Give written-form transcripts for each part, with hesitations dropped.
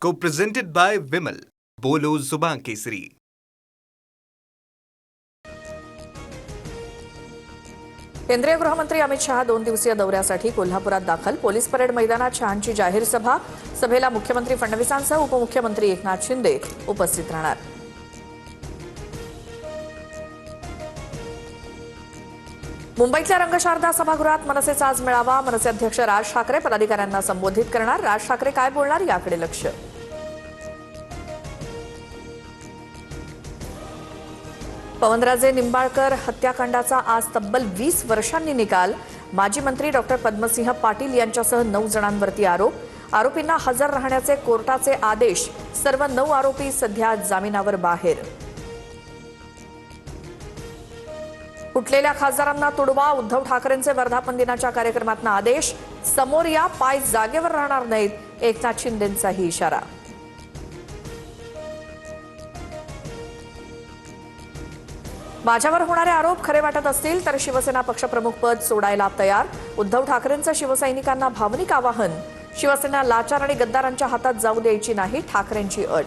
Co-presented by Vimal. बोलो जुबान केसरी. केंद्रीय गृहमंत्री अमित शहा 2 दिवसीय दौऱ्यासाठी कोल्हापुरात दाखल. पोलीस परेड मैदानात शहांची जाहीर सभा. सभेला मुख्यमंत्री फडणवीसांसह उपमुख्यमंत्री एकनाथ शिंदे उपस्थित राहणार. मुंबईतल्या रंगशारदा सभागृहात मनसेचा आज मेळावा. मनसे अध्यक्ष राज ठाकरे पदाधिकाऱ्यांना संबोधित करणार. राज ठाकरे काय बोलणार याकडे लक्ष. पवनराजे निंबाळकर हत्याकांडाचा आज तब्बल 20 वर्षांनी निकाल. माजी मंत्री डॉक्टर पद्मसिंह पाटील यांच्यासह 9 जणांवरती आरोप. आरोपींना हजर राहण्याचे कोर्टाचे आदेश. सर्व 9 आरोपी सध्या जामिनावर बाहेर. फुटलेल्या खासदारांना तुडवा. उद्धव ठाकरेंचे वर्धापन दिनाच्या कार्यक्रमातून आदेश. समोर या, पाय जागेवर राहणार नाहीत. एकनाथ शिंदेंचाही इशारा. माझ्यावर होणारे आरोप खरे वाटत असतील तर शिवसेना पक्षप्रमुख पद सोडायला तयार. उद्धव ठाकरेंचं शिवसैनिकांना भावनिक आवाहन. शिवसेना लाचार आणि गद्दारांच्या हातात जाऊ द्यायची नाही, ठाकरेंची अट.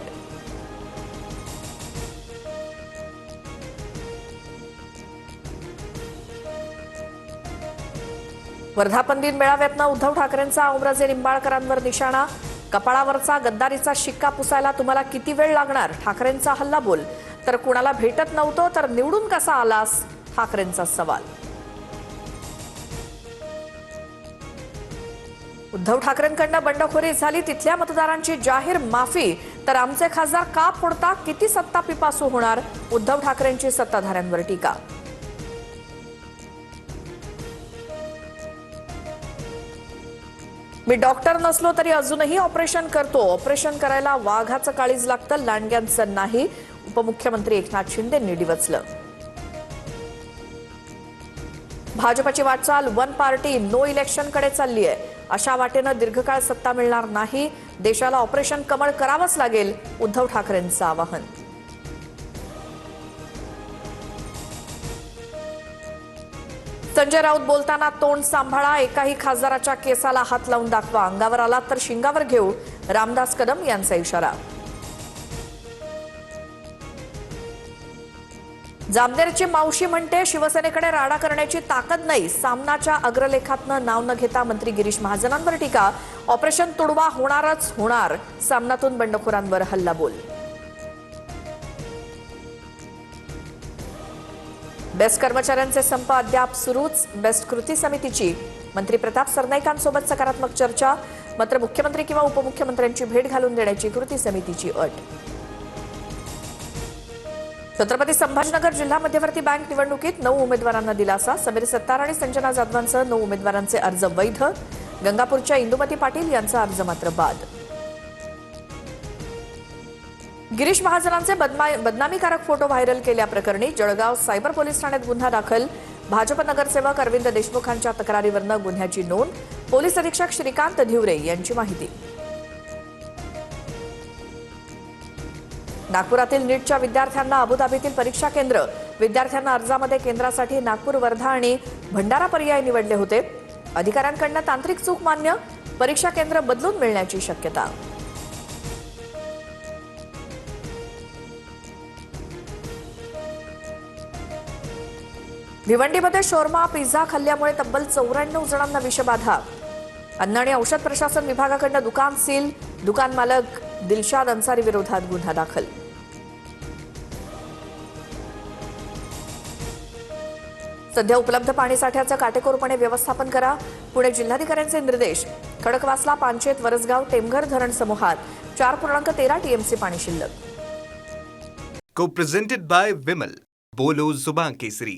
वर्धापन दिन मेळाव्यातनं उद्धव ठाकरेंचा ओमराजे निंबाळकरांवर निशाणा. कपाळावरचा गद्दारीचा शिक्का पुसायला तुम्हाला किती वेळ लागणार, ठाकरेंचा हल्लाबोल. तर कुणाला भेटत नव्हतो तर निवडून कसा आलास, ठाकरेंचा सवाल. उद्धव ठाकरेंकडनं बंडखोरी झाली, तिथल्या मतदारांची जाहीर माफी. तर आमचे खासदार का फोडता, किती सत्ता पिपासू होणार, उद्धव ठाकरेंची सत्ताधाऱ्यांवर टीका. मी डॉक्टर नसलो तरी अजूनही ऑपरेशन करतो. ऑपरेशन करायला वाघाचं काळीज लागतं, लांडग्यांचं नाही, उपमुख्यमंत्री एकनाथ शिंदेंनी डिवचलं. भाजपची वाटचाल वन पार्टी नो इलेक्शनकडे चालली आहे. अशा वाटेनं दीर्घकाळ सत्ता मिळणार नाही. देशाला ऑपरेशन कमळ करावंच लागेल, उद्धव ठाकरेंचं आवाहन. संजय राऊत बोलताना तोंड सांभाळा. एकाही खासदाराच्या केसाला हात लावून दाखवा. अंगावर आलात तर शिंगावर घेऊ, रामदास कदम यांचा इशारा. जामनेरची मावशी म्हणते शिवसेनेकडे राडा करण्याची ताकद नाही. सामनाच्या अग्रलेखातनं नाव न घेता मंत्री गिरीश महाजनांवर टीका. ऑपरेशन तुडवा होणारच होणार. सामनातून बंडखोरांवर हल्लाबोल. बेस्ट कर्मचाऱ्यांचे संप अद्याप सुरूच. बेस्ट कृती समितीची मंत्री प्रताप सरनाईकांसोबत सकारात्मक चर्चा. मात्र मुख्यमंत्री किंवा उपमुख्यमंत्र्यांची भेट घालून देण्याची कृती समितीची अट. छत्रपती संभाजीनगर जिल्हा मध्यवर्ती बँक निवडणुकीत 9 उमेदवारांना दिलासा. समीर सत्तार आणि संजना जाधवांसह 9 उमेदवारांचे अर्ज वैध. गंगापूरच्या इंदुमती पाटील यांचा अर्ज मात्र बाद. गिरीश महाजनांचे बदनामीकारक फोटो व्हायरल केल्याप्रकरणी जळगाव सायबर पोलीस ठाण्यात गुन्हा दाखल. भाजप नगरसेवक अरविंद देशमुखांच्या तक्रारीवरनं गुन्ह्याची नोंद. पोलीस अधीक्षक श्रीकांत धिवरे यांची माहिती. नागपुरातील नीटच्या विद्यार्थ्यांना अबुधाबीतील परीक्षा केंद्र. विद्यार्थ्यांना अर्जामध्ये केंद्रासाठी नागपूर, वर्धा आणि भंडारा पर्याय निवडले होते. अधिकाऱ्यांकडून तांत्रिक चूक मान्य. परीक्षा केंद्र बदलून मिळण्याची शक्यता. भिवंडीमध्ये शोरमा पिझ्झा खाल्ल्यामुळे तब्बल 94 जणांना विषबाधा. अन्न आणि औषध प्रशासन विभागाकडून दुकान सील. दुकान मालक दिलशाद अन्सारी विरोधात गुन्हा दाखल. सध्या उपलब्ध पाणीसाठ्याचं काटेकोरपणे व्यवस्थापन करा. पुणे जिल्हाधिकाऱ्यांचे निर्देश. खडकवासला, पानशेत, वरसगाव, टेमघर धरण समूहात 4.13 टीएमसी पाणी शिल्लक. Co-presented by Vimal. बोलो जुबान केसरी.